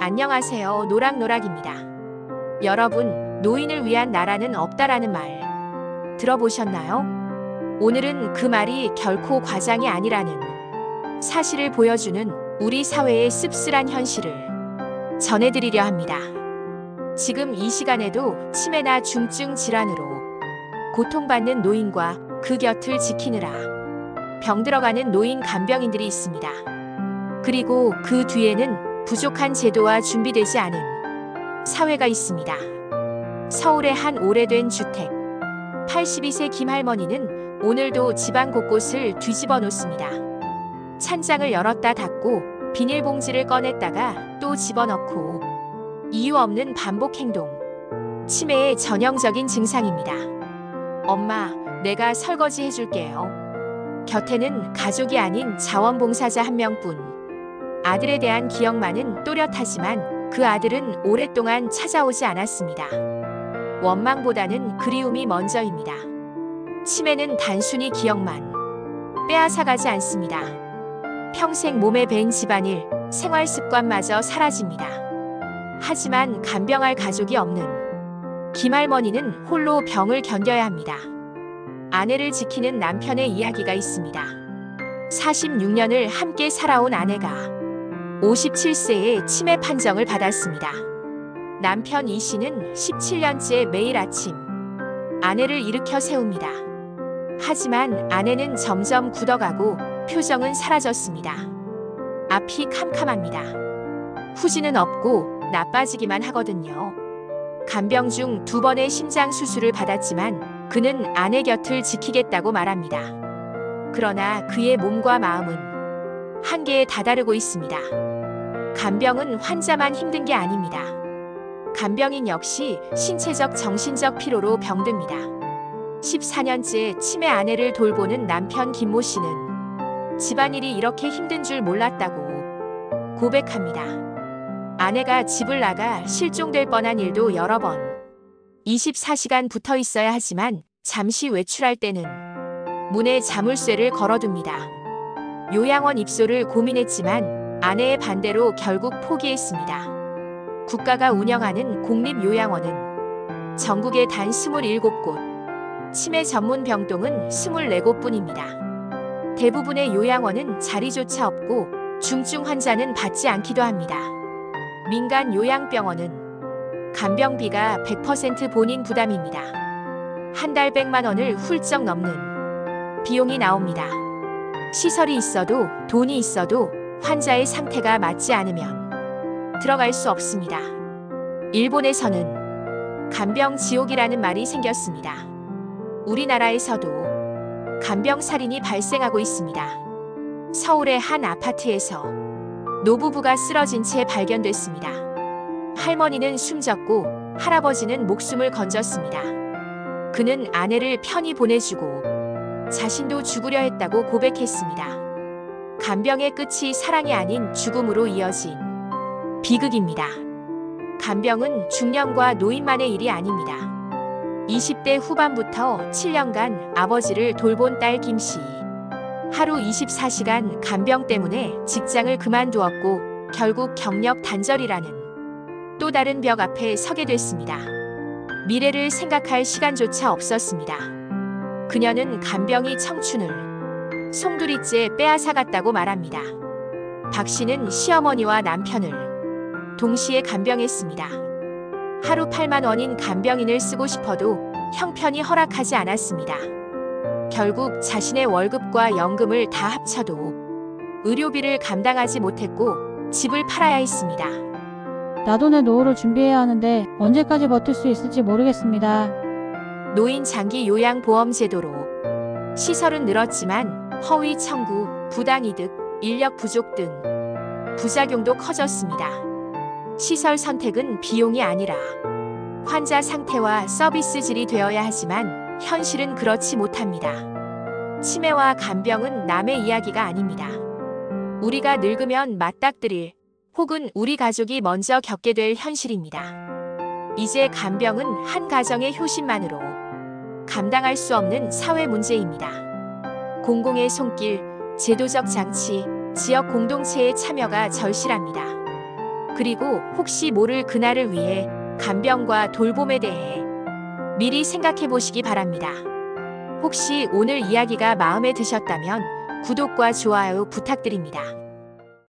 안녕하세요. 노락노락입니다. 여러분, 노인을 위한 나라는 없다라는 말 들어보셨나요? 오늘은 그 말이 결코 과장이 아니라는 사실을 보여주는 우리 사회의 씁쓸한 현실을 전해드리려 합니다. 지금 이 시간에도 치매나 중증 질환으로 고통받는 노인과 그 곁을 지키느라 병들어가는 노인 간병인들이 있습니다. 그리고 그 뒤에는 부족한 제도와 준비되지 않은 사회가 있습니다. 서울의 한 오래된 주택. 82세 김할머니는 오늘도 집안 곳곳을 뒤집어 놓습니다. 찬장을 열었다 닫고 비닐봉지를 꺼냈다가 또 집어넣고 이유 없는 반복 행동. 치매의 전형적인 증상입니다. 엄마, 내가 설거지 해줄게요. 곁에는 가족이 아닌 자원봉사자 한 명뿐. 아들에 대한 기억만은 또렷하지만 그 아들은 오랫동안 찾아오지 않았습니다. 원망보다는 그리움이 먼저입니다. 치매는 단순히 기억만 빼앗아가지 않습니다. 평생 몸에 밴 집안일, 생활 습관마저 사라집니다. 하지만 간병할 가족이 없는 김할머니는 홀로 병을 견뎌야 합니다. 아내를 지키는 남편의 이야기가 있습니다. 46년을 함께 살아온 아내가 57세에 치매 판정을 받았습니다. 남편 이 씨는 17년째 매일 아침 아내를 일으켜 세웁니다. 하지만 아내는 점점 굳어가고 표정은 사라졌습니다. 앞이 캄캄합니다. 후진은 없고 나빠지기만 하거든요. 간병 중 2번의 심장 수술을 받았지만 그는 아내 곁을 지키겠다고 말합니다. 그러나 그의 몸과 마음은 한계에 다다르고 있습니다. 간병은 환자만 힘든 게 아닙니다. 간병인 역시 신체적 정신적 피로로 병듭니다. 14년째 치매 아내를 돌보는 남편 김모 씨는 집안일이 이렇게 힘든 줄 몰랐다고 고백합니다. 아내가 집을 나가 실종될 뻔한 일도 여러 번. 24시간 붙어 있어야 하지만 잠시 외출할 때는 문에 자물쇠를 걸어둡니다. 요양원 입소를 고민했지만 아내의 반대로 결국 포기했습니다. 국가가 운영하는 공립요양원은 전국에 단 27곳, 치매 전문 병동은 24곳뿐입니다. 대부분의 요양원은 자리조차 없고 중증 환자는 받지 않기도 합니다. 민간 요양병원은 간병비가 100% 본인 부담입니다. 한 달 100만 원을 훌쩍 넘는 비용이 나옵니다. 시설이 있어도 돈이 있어도 환자의 상태가 맞지 않으면 들어갈 수 없습니다. 일본에서는 간병 지옥이라는 말이 생겼습니다. 우리나라에서도 간병 살인이 발생하고 있습니다. 서울의 한 아파트에서 노부부가 쓰러진 채 발견됐습니다. 할머니는 숨졌고 할아버지는 목숨을 건졌습니다. 그는 아내를 편히 보내주고 자신도 죽으려 했다고 고백했습니다. 간병의 끝이 사랑이 아닌 죽음으로 이어진 비극입니다. 간병은 중년과 노인만의 일이 아닙니다. 20대 후반부터 7년간 아버지를 돌본 딸 김 씨. 하루 24시간 간병 때문에 직장을 그만두었고 결국 경력 단절이라는 또 다른 벽 앞에 서게 됐습니다. 미래를 생각할 시간조차 없었습니다. 그녀는 간병이 청춘을 송두리째 빼앗아갔다고 말합니다. 박 씨는 시어머니와 남편을 동시에 간병했습니다. 하루 8만 원인 간병인을 쓰고 싶어도 형편이 허락하지 않았습니다. 결국 자신의 월급과 연금을 다 합쳐도 의료비를 감당하지 못했고 집을 팔아야 했습니다. 나도 내 노후를 준비해야 하는데 언제까지 버틸 수 있을지 모르겠습니다. 노인 장기 요양 보험 제도로 시설은 늘었지만 허위 청구, 부당이득, 인력 부족 등 부작용도 커졌습니다. 시설 선택은 비용이 아니라 환자 상태와 서비스 질이 되어야 하지만 현실은 그렇지 못합니다. 치매와 간병은 남의 이야기가 아닙니다. 우리가 늙으면 맞닥뜨릴 혹은 우리 가족이 먼저 겪게 될 현실입니다. 이제 간병은 한 가정의 효심만으로 감당할 수 없는 사회 문제입니다. 공공의 손길, 제도적 장치, 지역 공동체의 참여가 절실합니다. 그리고 혹시 모를 그날을 위해 간병과 돌봄에 대해 미리 생각해 보시기 바랍니다. 혹시 오늘 이야기가 마음에 드셨다면 구독과 좋아요 부탁드립니다.